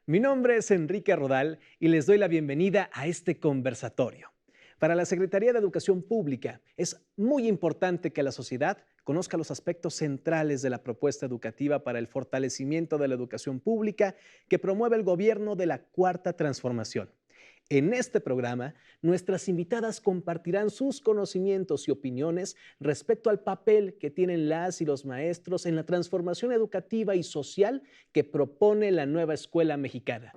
Mi nombre es Enrique Rodal y les doy la bienvenida a este conversatorio. Para la Secretaría de Educación Pública es muy importante que la sociedad conozca los aspectos centrales de la propuesta educativa para el fortalecimiento de la educación pública que promueve el gobierno de la Cuarta Transformación. En este programa, nuestras invitadas compartirán sus conocimientos y opiniones respecto al papel que tienen las y los maestros en la transformación educativa y social que propone la nueva escuela mexicana.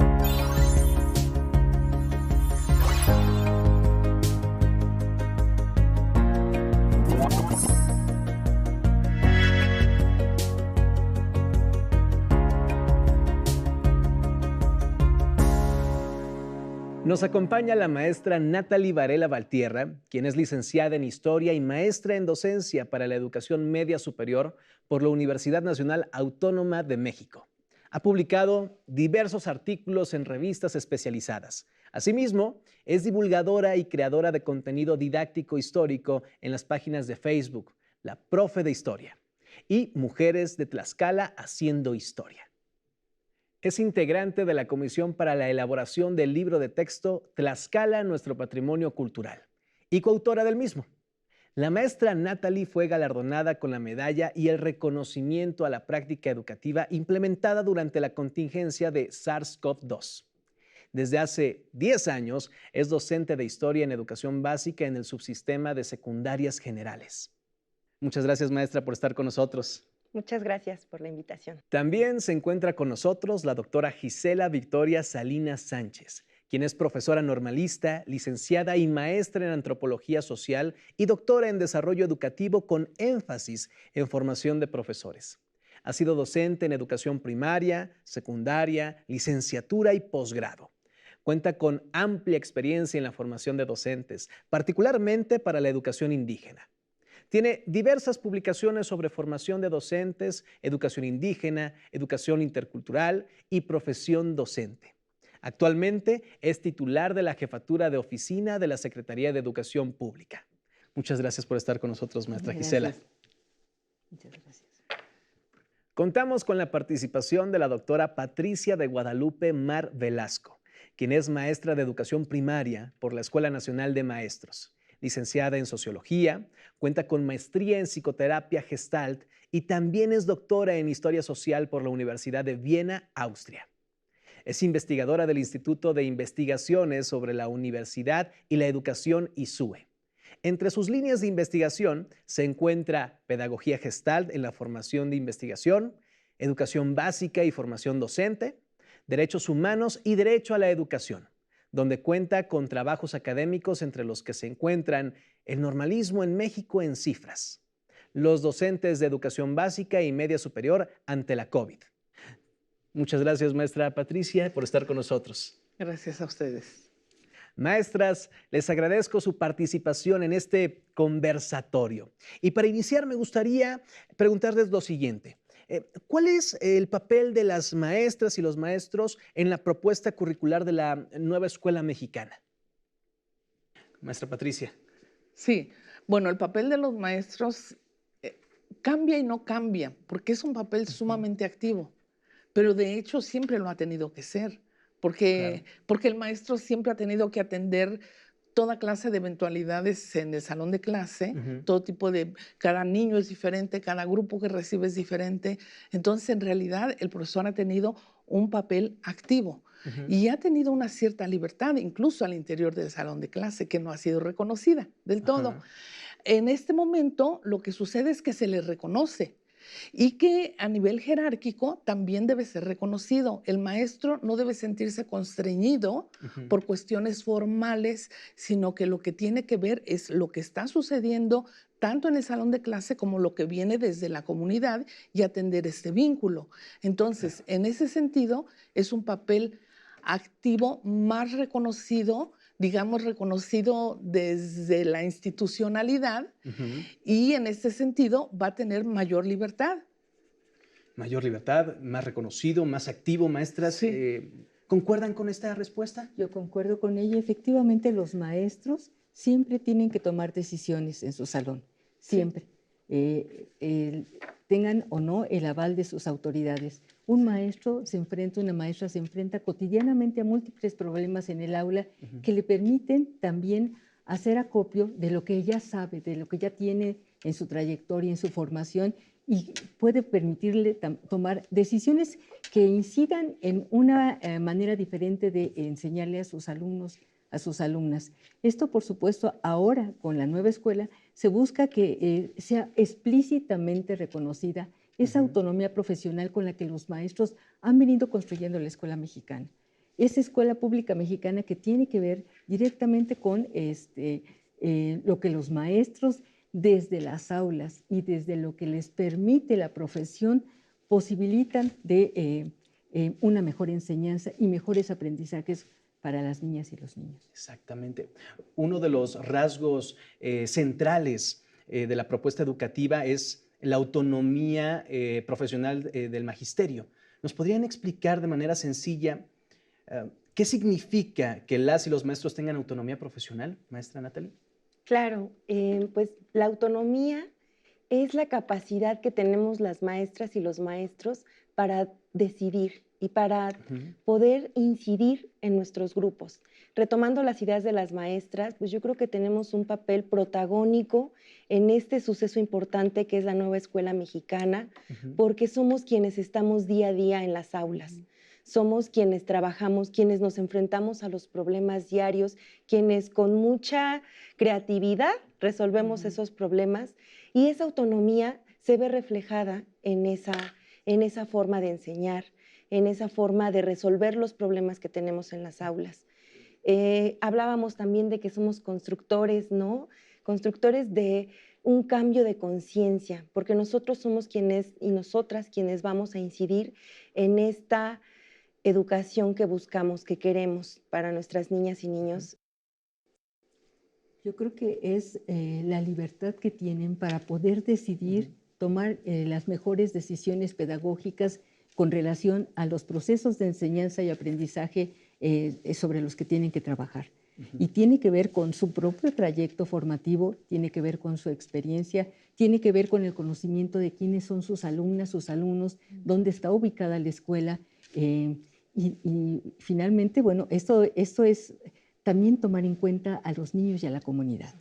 Nos acompaña la maestra Natalie Varela Valtierra, quien es licenciada en Historia y maestra en Docencia para la Educación Media Superior por la Universidad Nacional Autónoma de México. Ha publicado diversos artículos en revistas especializadas. Asimismo, es divulgadora y creadora de contenido didáctico histórico en las páginas de Facebook, La Profe de Historia, y Mujeres de Tlaxcala Haciendo Historia. Es integrante de la Comisión para la elaboración del libro de texto Tlaxcala, nuestro patrimonio cultural, y coautora del mismo. La maestra Natalie fue galardonada con la medalla y el reconocimiento a la práctica educativa implementada durante la contingencia de SARS-CoV-2. Desde hace 10 años es docente de Historia en Educación Básica en el subsistema de secundarias generales. Muchas gracias, maestra, por estar con nosotros. Muchas gracias por la invitación. También se encuentra con nosotros la doctora Gisela Victoria Salinas Sánchez, quien es profesora normalista, licenciada y maestra en Antropología Social y doctora en Desarrollo Educativo con énfasis en formación de profesores. Ha sido docente en educación primaria, secundaria, licenciatura y posgrado. Cuenta con amplia experiencia en la formación de docentes, particularmente para la educación indígena. Tiene diversas publicaciones sobre formación de docentes, educación indígena, educación intercultural y profesión docente. Actualmente es titular de la Jefatura de Oficina de la Secretaría de Educación Pública. Muchas gracias por estar con nosotros, maestra Gisela. Muchas gracias. Contamos con la participación de la doctora Patricia de Guadalupe Mar Velasco, quien es maestra de educación primaria por la Escuela Nacional de Maestros. Licenciada en Sociología, cuenta con maestría en Psicoterapia Gestalt y también es doctora en Historia Social por la Universidad de Viena, Austria. Es investigadora del Instituto de Investigaciones sobre la Universidad y la Educación ISUE. Entre sus líneas de investigación se encuentra Pedagogía Gestalt en la formación de investigación, Educación Básica y formación docente, Derechos Humanos y Derecho a la Educación, donde cuenta con trabajos académicos entre los que se encuentran el normalismo en México en cifras, los docentes de educación básica y media superior ante la COVID. Muchas gracias, maestra Patricia, por estar con nosotros. Gracias a ustedes. Maestras, les agradezco su participación en este conversatorio. Y para iniciar me gustaría preguntarles lo siguiente. ¿Cuál es el papel de las maestras y los maestros en la propuesta curricular de la nueva escuela mexicana? Maestra Patricia. Sí, bueno, el papel de los maestros cambia y no cambia, porque es un papel sumamente activo, pero de hecho siempre lo ha tenido que ser, porque el maestro siempre ha tenido que atender toda clase de eventualidades en el salón de clase, todo tipo de, cada niño es diferente, cada grupo que recibe es diferente. Entonces, en realidad, el profesor ha tenido un papel activo y ha tenido una cierta libertad, incluso al interior del salón de clase, que no ha sido reconocida del todo. En este momento, lo que sucede es que se le reconoce y que a nivel jerárquico también debe ser reconocido. El maestro no debe sentirse constreñido por cuestiones formales, sino que lo que tiene que ver es lo que está sucediendo tanto en el salón de clase como lo que viene desde la comunidad y atender este vínculo. Entonces, en ese sentido, es un papel activo más reconocido, digamos, reconocido desde la institucionalidad y en este sentido va a tener mayor libertad. Mayor libertad, más reconocido, más activo, maestras. Sí. ¿Concuerdan con esta respuesta? Yo concuerdo con ella. Efectivamente, los maestros siempre tienen que tomar decisiones en su salón, siempre. Tengan o no el aval de sus autoridades. Un maestro se enfrenta, una maestra se enfrenta cotidianamente a múltiples problemas en el aula que le permiten también hacer acopio de lo que ella sabe, de lo que ya tiene en su trayectoria, en su formación, y puede permitirle tomar decisiones que incidan en una manera diferente de enseñarle a sus alumnos, a sus alumnas. Esto, por supuesto, ahora con la nueva escuela se busca que sea explícitamente reconocida esa autonomía profesional con la que los maestros han venido construyendo la escuela mexicana. Esa escuela pública mexicana que tiene que ver directamente con lo que los maestros desde las aulas y desde lo que les permite la profesión posibilitan de una mejor enseñanza y mejores aprendizajes para las niñas y los niños. Exactamente. Uno de los rasgos centrales de la propuesta educativa es la autonomía profesional del magisterio. ¿Nos podrían explicar de manera sencilla qué significa que las y los maestros tengan autonomía profesional, maestra Natalie? Claro, pues la autonomía es la capacidad que tenemos las maestras y los maestros para decidir y para poder incidir en nuestros grupos. Retomando las ideas de las maestras, pues yo creo que tenemos un papel protagónico en este suceso importante que es la nueva escuela mexicana, porque somos quienes estamos día a día en las aulas. Somos quienes trabajamos, quienes nos enfrentamos a los problemas diarios, quienes con mucha creatividad resolvemos esos problemas, y esa autonomía se ve reflejada en esa forma de enseñar, en esa forma de resolver los problemas que tenemos en las aulas. Hablábamos también de que somos constructores, ¿no? Constructores de un cambio de conciencia, porque nosotros somos quienes y nosotras quienes vamos a incidir en esta educación que buscamos, que queremos para nuestras niñas y niños. Yo creo que es la libertad que tienen para poder decidir, tomar las mejores decisiones pedagógicas con relación a los procesos de enseñanza y aprendizaje sobre los que tienen que trabajar. Y tiene que ver con su propio trayecto formativo, tiene que ver con su experiencia, tiene que ver con el conocimiento de quiénes son sus alumnas, sus alumnos, dónde está ubicada la escuela. Y finalmente, bueno, esto es también tomar en cuenta a los niños y a la comunidad.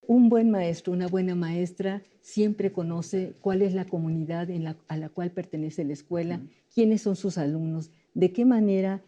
Un buen maestro, una buena maestra siempre conoce cuál es la comunidad a la cual pertenece la escuela, quiénes son sus alumnos, de qué manera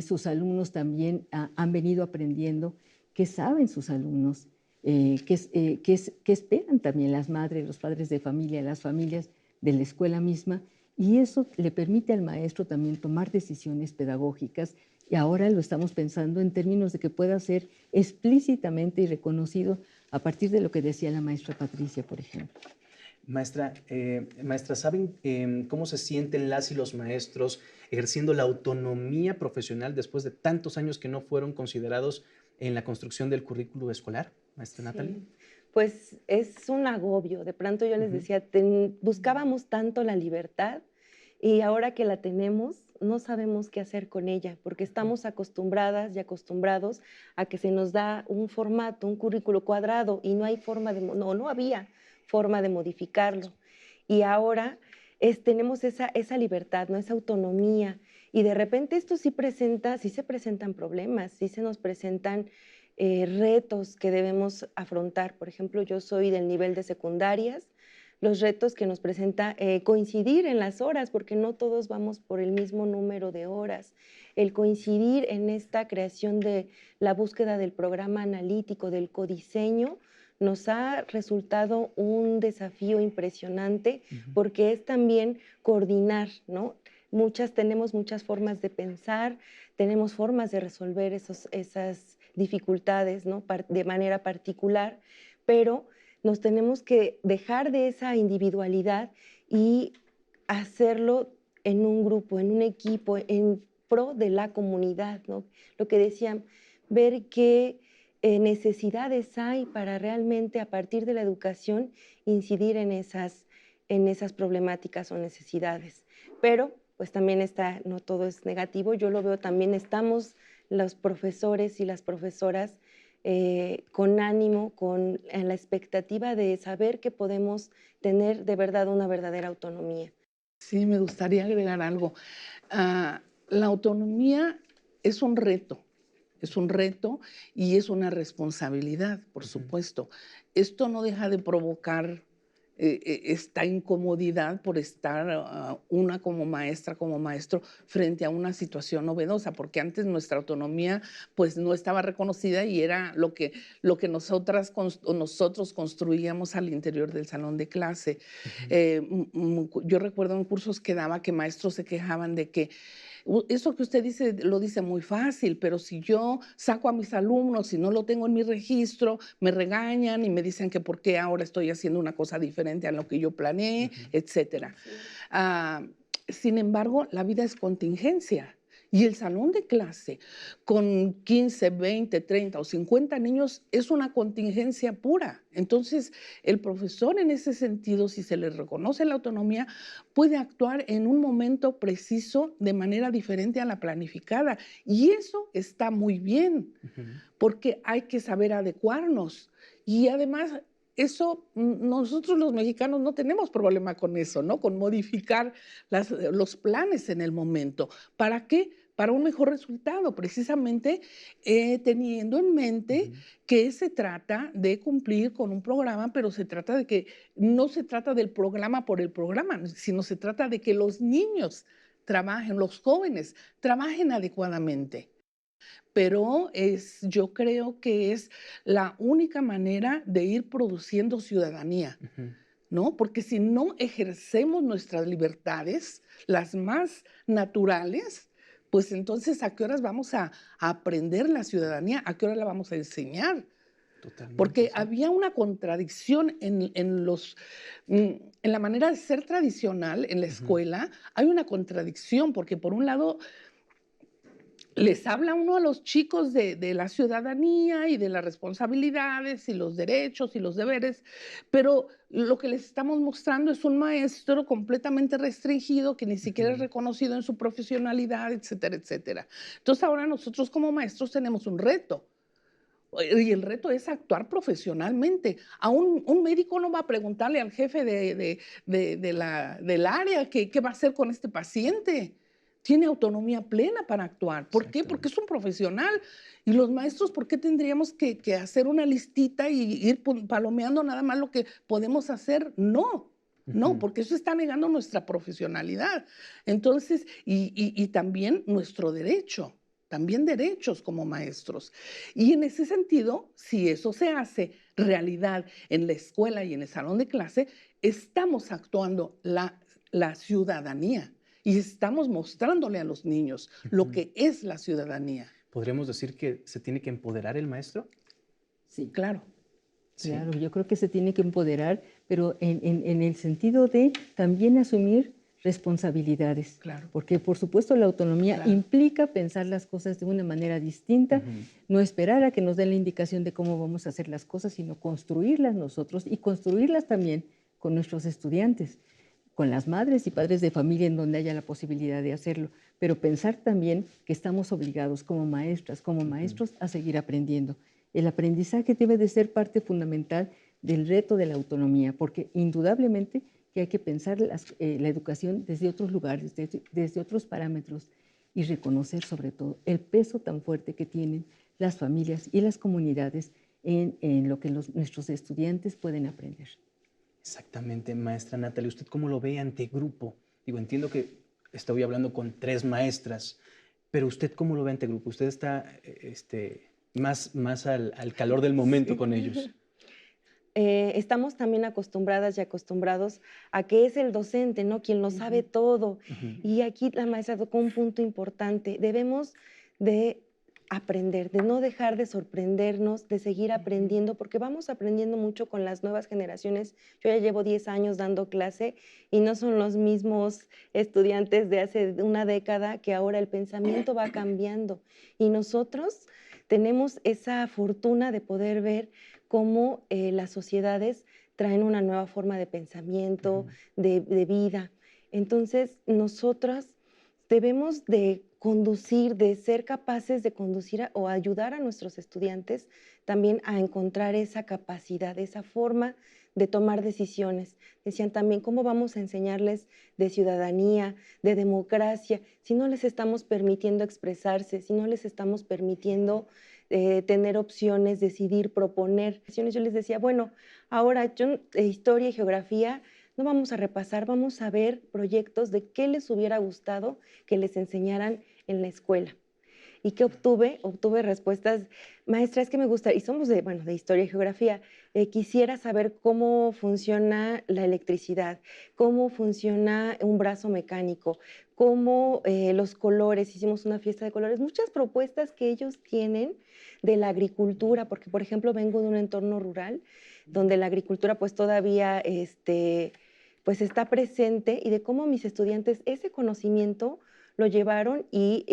sus alumnos también han venido aprendiendo, qué saben sus alumnos, qué esperan también las madres, los padres de familia, las familias de la escuela misma, y eso le permite al maestro también tomar decisiones pedagógicas, y ahora lo estamos pensando en términos de que pueda ser explícitamente y reconocido a partir de lo que decía la maestra Patricia, por ejemplo. Maestra, ¿saben cómo se sienten las y los maestros ejerciendo la autonomía profesional después de tantos años que no fueron considerados en la construcción del currículo escolar, maestra Natalie? Pues es un agobio. De pronto yo les decía, buscábamos tanto la libertad y ahora que la tenemos, no sabemos qué hacer con ella, porque estamos acostumbradas y acostumbrados a que se nos da un formato, un currículo cuadrado, y no hay forma de, no había forma de modificarlo. Y ahora tenemos esa libertad, ¿no? Esa autonomía. Y de repente esto sí se presentan problemas, sí se nos presentan retos que debemos afrontar. Por ejemplo, yo soy del nivel de secundarias, los retos que nos presenta coincidir en las horas, porque no todos vamos por el mismo número de horas. El coincidir en esta creación de la búsqueda del programa analítico, del codiseño, nos ha resultado un desafío impresionante, porque es también coordinar, ¿no? Tenemos muchas formas de pensar, tenemos formas de resolver esas dificultades, ¿no? De manera particular, pero nos tenemos que dejar de esa individualidad y hacerlo en un grupo, en un equipo, en pro de la comunidad, ¿no? Lo que decían, ver qué necesidades hay para realmente a partir de la educación incidir en esas problemáticas o necesidades. Pero pues también no todo es negativo, yo lo veo también, estamos los profesores y las profesoras con ánimo, en la expectativa de saber que podemos tener de verdad una verdadera autonomía. Sí, me gustaría agregar algo. La autonomía es un reto. Es un reto y es una responsabilidad, por supuesto. Esto no deja de provocar esta incomodidad por estar una como maestra, como maestro, frente a una situación novedosa, porque antes nuestra autonomía pues no estaba reconocida y era lo que nosotros construíamos al interior del salón de clase. Yo recuerdo en cursos que daba que maestros se quejaban de que eso que usted dice lo dice muy fácil, pero si yo saco a mis alumnos y no lo tengo en mi registro, me regañan y me dicen que por qué ahora estoy haciendo una cosa diferente a lo que yo planeé, etcétera. Ah, Sin embargo, la vida es contingencia. Y el salón de clase con 15, 20, 30 o 50 niños es una contingencia pura. Entonces, el profesor en ese sentido, si se le reconoce la autonomía, puede actuar en un momento preciso de manera diferente a la planificada. Y eso está muy bien, porque hay que saber adecuarnos. Y además, eso, nosotros los mexicanos no tenemos problema con eso, ¿no? Con modificar los planes en el momento. ¿Para qué? Para un mejor resultado, precisamente teniendo en mente que se trata de cumplir con un programa, pero se trata de que no se trata del programa por el programa, sino se trata de que los niños trabajen, los jóvenes trabajen adecuadamente. Pero yo creo que es la única manera de ir produciendo ciudadanía, ¿no? Porque si no ejercemos nuestras libertades, las más naturales, pues entonces, ¿a qué horas vamos a aprender la ciudadanía? ¿A qué hora la vamos a enseñar? Totalmente, Porque sí. había una contradicción en la manera de ser tradicional en la escuela, hay una contradicción, porque por un lado les habla uno a los chicos de la ciudadanía y de las responsabilidades y los derechos y los deberes, pero lo que les estamos mostrando es un maestro completamente restringido que ni siquiera es reconocido en su profesionalidad, etcétera, etcétera. Entonces ahora nosotros como maestros tenemos un reto. Y el reto es actuar profesionalmente. Un médico no va a preguntarle al jefe del área qué va a hacer con este paciente. Tiene autonomía plena para actuar. ¿Por qué? Porque es un profesional. Y los maestros, ¿por qué tendríamos que hacer una listita y ir palomeando nada más lo que podemos hacer? No. No, porque eso está negando nuestra profesionalidad. Entonces, y también nuestro derecho, también derechos como maestros. Y en ese sentido, si eso se hace realidad en la escuela y en el salón de clase, estamos actuando la ciudadanía y estamos mostrándole a los niños lo que es la ciudadanía. ¿Podríamos decir que se tiene que empoderar el maestro? Sí. Claro. Sí. Claro, yo creo que se tiene que empoderar, pero en el sentido de también asumir responsabilidades. Claro. Porque, por supuesto, la autonomía implica pensar las cosas de una manera distinta, no esperar a que nos den la indicación de cómo vamos a hacer las cosas, sino construirlas nosotros y construirlas también con nuestros estudiantes, con las madres y padres de familia en donde haya la posibilidad de hacerlo, pero pensar también que estamos obligados como maestras, como maestros, a seguir aprendiendo. El aprendizaje debe de ser parte fundamental del reto de la autonomía, porque indudablemente que hay que pensar la educación desde otros lugares, desde otros parámetros y reconocer sobre todo el peso tan fuerte que tienen las familias y las comunidades en lo que nuestros estudiantes pueden aprender. Exactamente, maestra Natalie. ¿Usted cómo lo ve ante grupo? Digo, entiendo que estoy hablando con 3 maestras, pero ¿usted cómo lo ve ante grupo? ¿Usted está más al calor del momento con ellos? Estamos también acostumbradas y acostumbrados a que es el docente, ¿no? Quien lo sabe todo. Y aquí la maestra tocó un punto importante. Debemos de aprender, de no dejar de sorprendernos, de seguir aprendiendo, porque vamos aprendiendo mucho con las nuevas generaciones. Yo ya llevo 10 años dando clase y no son los mismos estudiantes de hace una década, que ahora el pensamiento va cambiando. Y nosotros tenemos esa fortuna de poder ver cómo las sociedades traen una nueva forma de pensamiento, de vida. Entonces, nosotras debemos de conducir, de ser capaces de conducir o ayudar a nuestros estudiantes también a encontrar esa capacidad, esa forma de tomar decisiones. Decían también, ¿cómo vamos a enseñarles de ciudadanía, de democracia, si no les estamos permitiendo expresarse, si no les estamos permitiendo tener opciones, decidir, proponer? Yo les decía, bueno, ahora historia y geografía no vamos a repasar, vamos a ver proyectos de qué les hubiera gustado que les enseñaran en la escuela. ¿Y qué obtuve? Obtuve respuestas, maestra, es que me gusta, y somos de historia y geografía, quisiera saber cómo funciona la electricidad, cómo funciona un brazo mecánico, cómo los colores, hicimos una fiesta de colores, muchas propuestas que ellos tienen de la agricultura, porque por ejemplo vengo de un entorno rural donde la agricultura pues todavía pues está presente, y de cómo mis estudiantes ese conocimiento lo llevaron y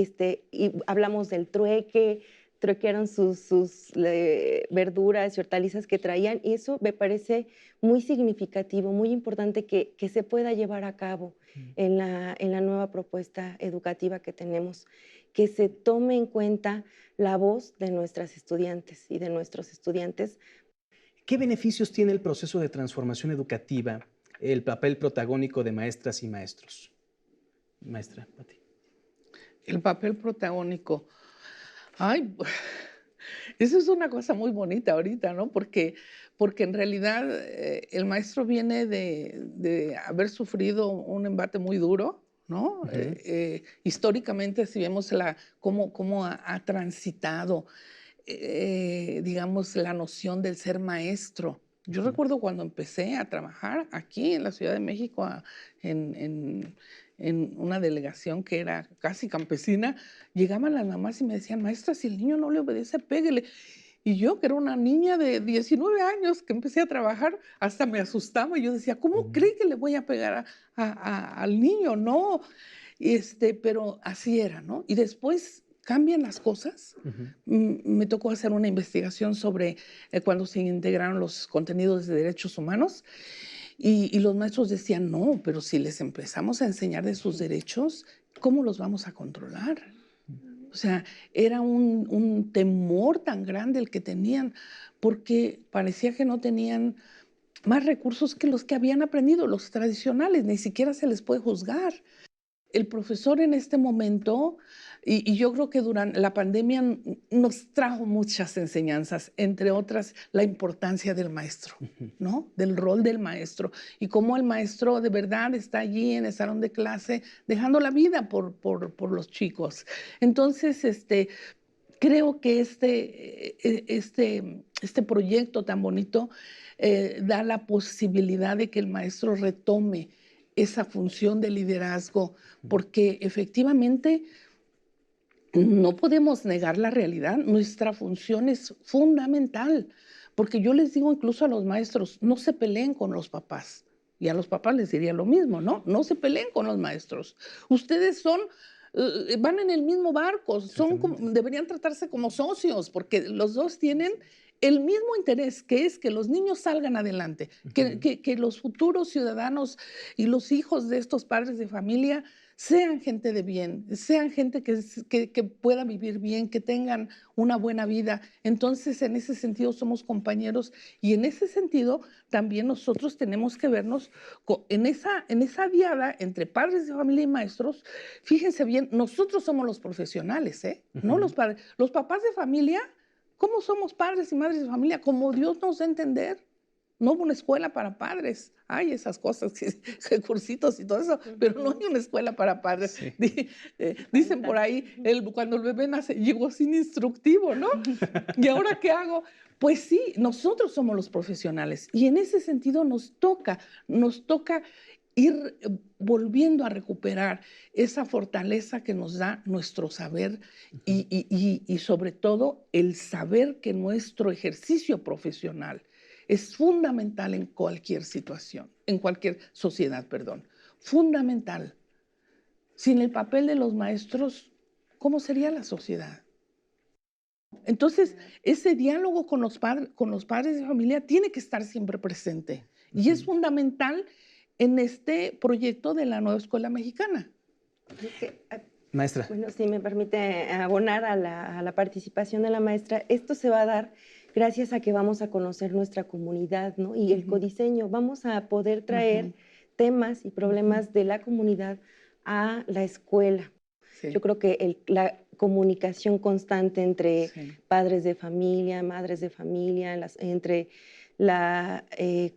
hablamos del truequearon sus verduras y hortalizas que traían, y eso me parece muy significativo, muy importante que se pueda llevar a cabo en la nueva propuesta educativa que tenemos, que se tome en cuenta la voz de nuestras estudiantes y de nuestros estudiantes. ¿Qué beneficios tiene el proceso de transformación educativa, el papel protagónico de maestras y maestros? Maestra, Pati. El papel protagónico. Ay, eso es una cosa muy bonita ahorita, ¿no? Porque en realidad el maestro viene de haber sufrido un embate muy duro, ¿no? Históricamente, si vemos cómo ha transitado, digamos, la noción del ser maestro. Yo recuerdo cuando empecé a trabajar aquí en la Ciudad de México, en una delegación que era casi campesina, llegaban las mamás y me decían, maestra, si el niño no le obedece, péguele. Y yo, que era una niña de 19 años que empecé a trabajar, hasta me asustaba. Y yo decía, ¿cómo cree que le voy a pegar al niño? No, pero así era, ¿no? Y después cambian las cosas. Me tocó hacer una investigación sobre cuando se integraron los contenidos de derechos humanos. Y los maestros decían, no, pero si les empezamos a enseñar de sus derechos, ¿cómo los vamos a controlar? O sea, era un temor tan grande el que tenían, porque parecía que no tenían más recursos que los que habían aprendido, los tradicionales, ni siquiera se les puede juzgar. El profesor en este momento, y yo creo que durante la pandemia nos trajo muchas enseñanzas, entre otras la importancia del maestro, ¿no? Del rol del maestro, y cómo el maestro de verdad está allí en el salón de clase dejando la vida por los chicos. Entonces, creo que este proyecto tan bonito da la posibilidad de que el maestro retome esa función de liderazgo, porque efectivamente no podemos negar la realidad. Nuestra función es fundamental, porque yo les digo incluso a los maestros, no se peleen con los papás. Y a los papás les diría lo mismo, ¿no? No se peleen con los maestros. Ustedes van en el mismo barco, deberían tratarse como socios, porque los dos tienen el mismo interés, que es que los niños salgan adelante, que los futuros ciudadanos y los hijos de estos padres de familia sean gente de bien, sean gente que pueda vivir bien, que tengan una buena vida. Entonces, en ese sentido somos compañeros, y en ese sentido también nosotros tenemos que vernos en esa diada entre padres de familia y maestros. Fíjense bien, nosotros somos los profesionales, no los padres. Los papás de familia, ¿cómo somos padres y madres de familia? Como Dios nos da a entender. No hubo una escuela para padres. Hay esas cosas, cursitos y todo eso, pero no hay una escuela para padres. Sí. Dicen por ahí, cuando el bebé nace, llegó sin instructivo, ¿no? ¿Y ahora qué hago? Pues sí, nosotros somos los profesionales, y en ese sentido nos toca ir volviendo a recuperar esa fortaleza que nos da nuestro saber, y sobre todo el saber que nuestro ejercicio profesional es fundamental en cualquier situación, en cualquier sociedad, perdón. Fundamental. Sin el papel de los maestros, ¿cómo sería la sociedad? Entonces, ese diálogo con los padres de familia tiene que estar siempre presente. Y es fundamental en este proyecto de la nueva escuela mexicana. Maestra. Bueno, si me permite abonar a la participación de la maestra, esto se va a dar gracias a que vamos a conocer nuestra comunidad, ¿no? Y el codiseño, vamos a poder traer temas y problemas de la comunidad a la escuela. Sí. Yo creo que la comunicación constante entre padres de familia, madres de familia, entre la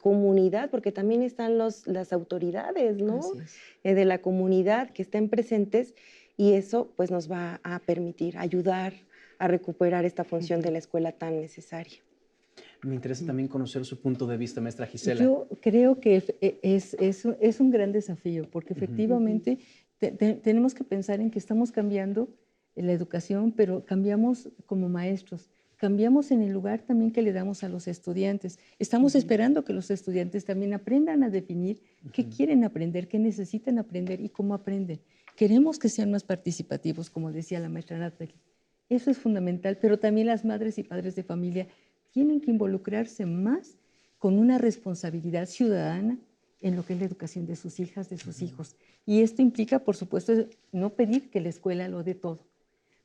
comunidad, porque también están las autoridades, ¿no? De la comunidad que estén presentes, y eso pues nos va a permitir ayudar a recuperar esta función de la escuela tan necesaria. Me interesa también conocer su punto de vista, maestra Gisela. Yo creo que es un gran desafío, porque efectivamente tenemos que pensar en que estamos cambiando la educación, pero cambiamos como maestros, cambiamos en el lugar también que le damos a los estudiantes. Estamos esperando que los estudiantes también aprendan a definir qué quieren aprender, qué necesitan aprender y cómo aprenden. Queremos que sean más participativos, como decía la maestra Natalie. Eso es fundamental, pero también las madres y padres de familia tienen que involucrarse más con una responsabilidad ciudadana en lo que es la educación de sus hijas, de sus hijos. Y esto implica, por supuesto, no pedir que la escuela lo dé todo,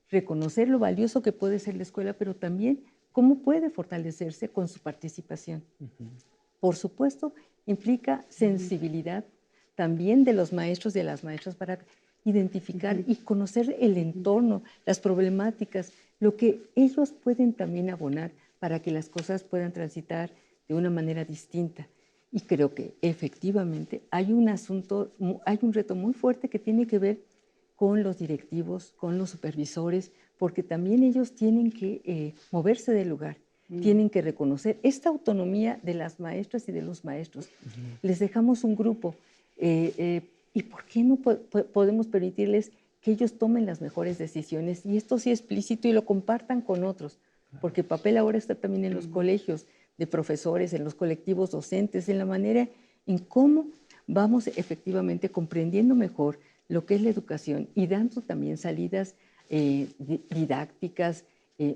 reconocer lo valioso que puede ser la escuela, pero también cómo puede fortalecerse con su participación. Por supuesto, implica sensibilidad también de los maestros y de las maestras para identificar y conocer el entorno, las problemáticas, lo que ellos pueden también abonar para que las cosas puedan transitar de una manera distinta. Y creo que efectivamente hay un reto muy fuerte que tiene que ver con los directivos, con los supervisores, porque también ellos tienen que moverse del lugar, tienen que reconocer esta autonomía de las maestras y de los maestros. Les dejamos un grupo, ¿y por qué no podemos permitirles que ellos tomen las mejores decisiones? Y esto sí explícito y lo compartan con otros, porque el papel ahora está también en los colegios de profesores, en los colectivos docentes, en la manera en cómo vamos efectivamente comprendiendo mejor lo que es la educación y dando también salidas didácticas,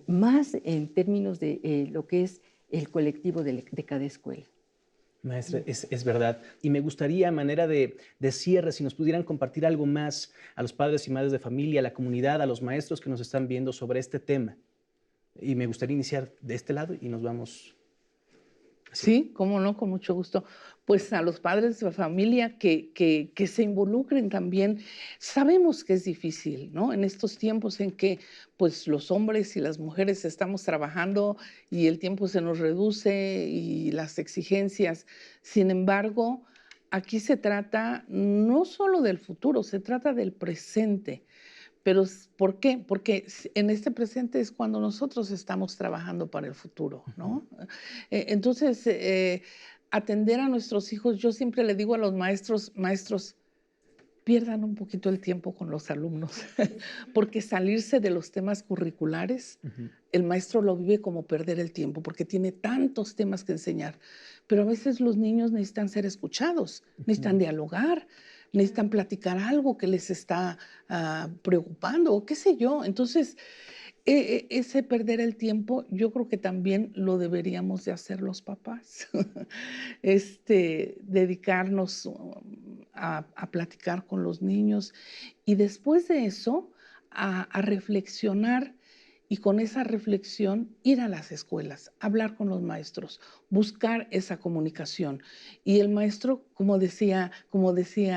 más en términos de lo que es el colectivo de cada escuela. Maestra, es verdad. Y me gustaría, a manera de cierre, si nos pudieran compartir algo más a los padres y madres de familia, a la comunidad, a los maestros que nos están viendo sobre este tema. Y me gustaría iniciar de este lado y nos vamos. Sí, cómo no, con mucho gusto. Pues a los padres de familia que se involucren también. Sabemos que es difícil, ¿no? En estos tiempos en que pues los hombres y las mujeres estamos trabajando y el tiempo se nos reduce y las exigencias. Sin embargo, aquí se trata no solo del futuro, se trata del presente. Pero, ¿por qué? Porque en este presente es cuando nosotros estamos trabajando para el futuro, ¿no? Entonces, atender a nuestros hijos, yo siempre le digo a los maestros, pierdan un poquito el tiempo con los alumnos, porque salirse de los temas curriculares, el maestro lo vive como perder el tiempo, porque tiene tantos temas que enseñar. Pero a veces los niños necesitan ser escuchados, necesitan dialogar, necesitan platicar algo que les está preocupando o qué sé yo. Entonces, ese perder el tiempo, yo creo que también lo deberíamos de hacer los papás. Dedicarnos a platicar con los niños y después de eso a reflexionar y con esa reflexión ir a las escuelas, hablar con los maestros, buscar esa comunicación. Y el maestro, como decía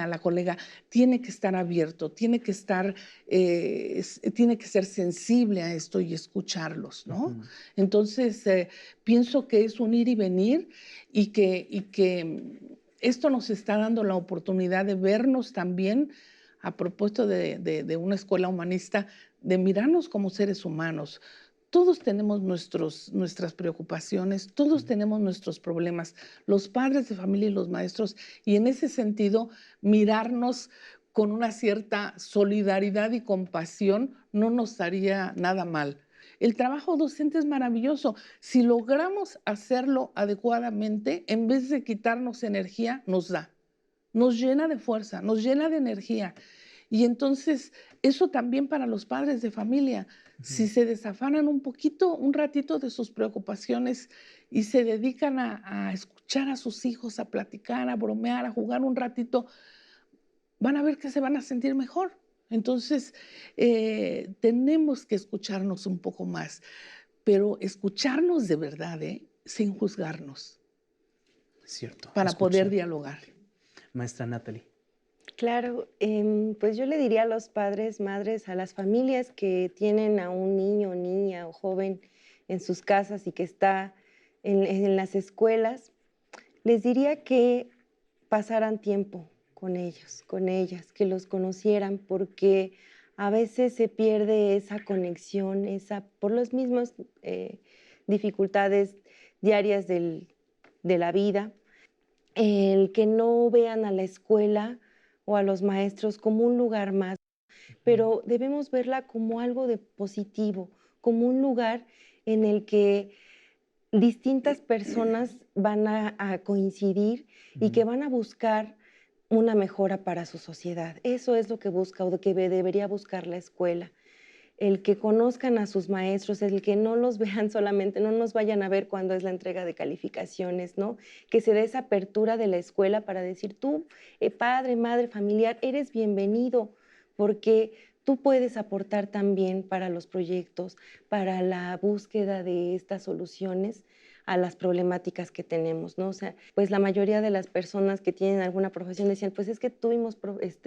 la colega, tiene que estar abierto, tiene que ser sensible a esto y escucharlos, ¿no? Entonces, pienso que es un ir y venir y que esto nos está dando la oportunidad de vernos también, a propósito de una escuela humanista, de mirarnos como seres humanos. Todos tenemos nuestras preocupaciones, todos tenemos nuestros problemas, los padres de familia y los maestros, y en ese sentido, mirarnos con una cierta solidaridad y compasión no nos haría nada mal. El trabajo docente es maravilloso. Si logramos hacerlo adecuadamente, en vez de quitarnos energía, nos da. Nos llena de fuerza, nos llena de energía. Y entonces, eso también para los padres de familia. Si se desafanan un poquito, un ratito de sus preocupaciones y se dedican a escuchar a sus hijos, a platicar, a bromear, a jugar un ratito, van a ver que se van a sentir mejor. Entonces, tenemos que escucharnos un poco más. pero escucharnos de verdad, sin juzgarnos, Cierto. para poder Escuchar. dialogar. Maestra Natalie. Claro, pues yo le diría a los padres, madres, a las familias que tienen a un niño, niña o joven en sus casas y que está en las escuelas, les diría que pasaran tiempo con ellos, con ellas, que los conocieran, porque a veces se pierde esa conexión, por las mismas dificultades diarias de la vida, el que no vean a la escuela o a los maestros como un lugar más, pero debemos verla como algo de positivo, como un lugar en el que distintas personas van a coincidir y que van a buscar una mejora para su sociedad. Eso es lo que busca o lo que debería buscar la escuela. El que conozcan a sus maestros, el que no los vean solamente, no nos vayan a ver cuando es la entrega de calificaciones, ¿no? Que se dé esa apertura de la escuela para decir, tú, padre, madre, familiar, eres bienvenido, porque tú puedes aportar también para los proyectos, para la búsqueda de estas soluciones a las problemáticas que tenemos, ¿no? O sea, pues la mayoría de las personas que tienen alguna profesión decían, pues es que tuvimos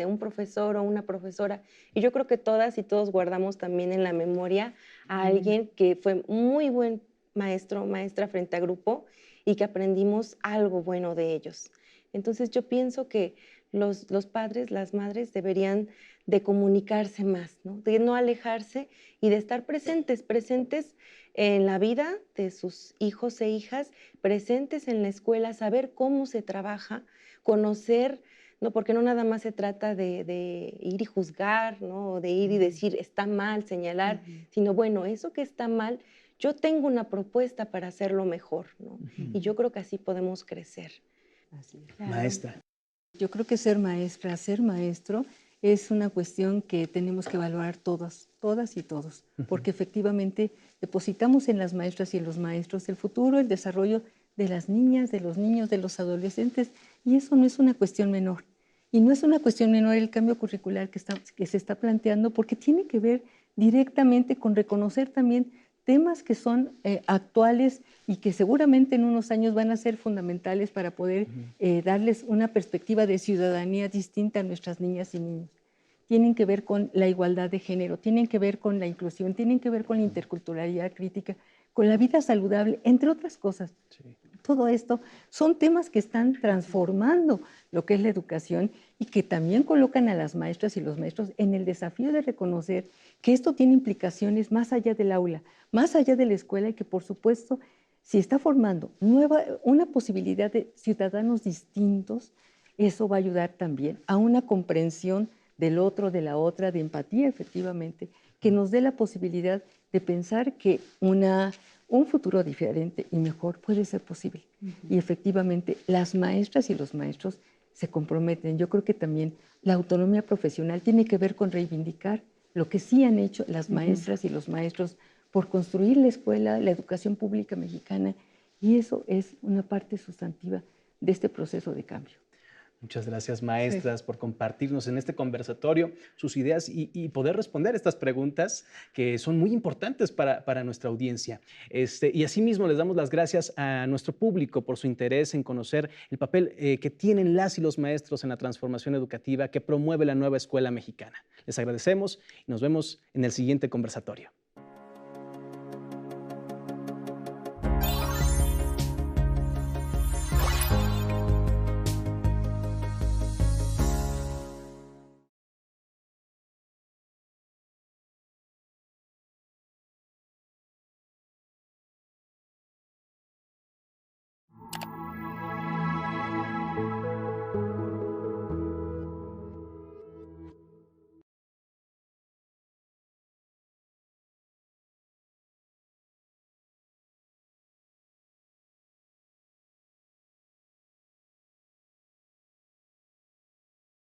un profesor o una profesora, y yo creo que todas y todos guardamos también en la memoria a alguien que fue muy buen maestro o maestra frente a grupo y que aprendimos algo bueno de ellos. Entonces yo pienso que los padres, las madres deberían de comunicarse más, ¿no? De no alejarse y de estar presentes en la vida de sus hijos e hijas, presentes en la escuela, saber cómo se trabaja, conocer, ¿no? Porque no nada más se trata de ir y juzgar, ¿no? O de ir y decir está mal, señalar, sino bueno, eso que está mal, yo tengo una propuesta para hacerlo mejor, ¿no? Y yo creo que así podemos crecer. Así es. Maestra. Yo creo que ser maestra, ser maestro, es una cuestión que tenemos que evaluar todas y todos, porque efectivamente depositamos en las maestras y en los maestros el futuro, el desarrollo de las niñas, de los niños, de los adolescentes, y eso no es una cuestión menor. Y no es una cuestión menor el cambio curricular que se está planteando, porque tiene que ver directamente con reconocer también temas que son actuales y que seguramente en unos años van a ser fundamentales para poder darles una perspectiva de ciudadanía distinta a nuestras niñas y niños. Tienen que ver con la igualdad de género, tienen que ver con la inclusión, tienen que ver con la interculturalidad crítica, con la vida saludable, entre otras cosas. Sí. Todo esto son temas que están transformando lo que es la educación y que también colocan a las maestras y los maestros en el desafío de reconocer que esto tiene implicaciones más allá del aula, más allá de la escuela y que por supuesto si está formando una posibilidad de ciudadanos distintos, eso va a ayudar también a una comprensión del otro, de la otra, de empatía efectivamente, que nos dé la posibilidad de pensar que un futuro diferente y mejor puede ser posible. Y efectivamente las maestras y los maestros se comprometen. Yo creo que también la autonomía profesional tiene que ver con reivindicar lo que sí han hecho las maestras y los maestros por construir la escuela, la educación pública mexicana, y eso es una parte sustantiva de este proceso de cambio. Muchas gracias, maestras, por compartirnos en este conversatorio sus ideas y poder responder estas preguntas que son muy importantes para nuestra audiencia. Y asimismo les damos las gracias a nuestro público por su interés en conocer el papel que tienen las y los maestros en la transformación educativa que promueve la nueva escuela mexicana. Les agradecemos y nos vemos en el siguiente conversatorio.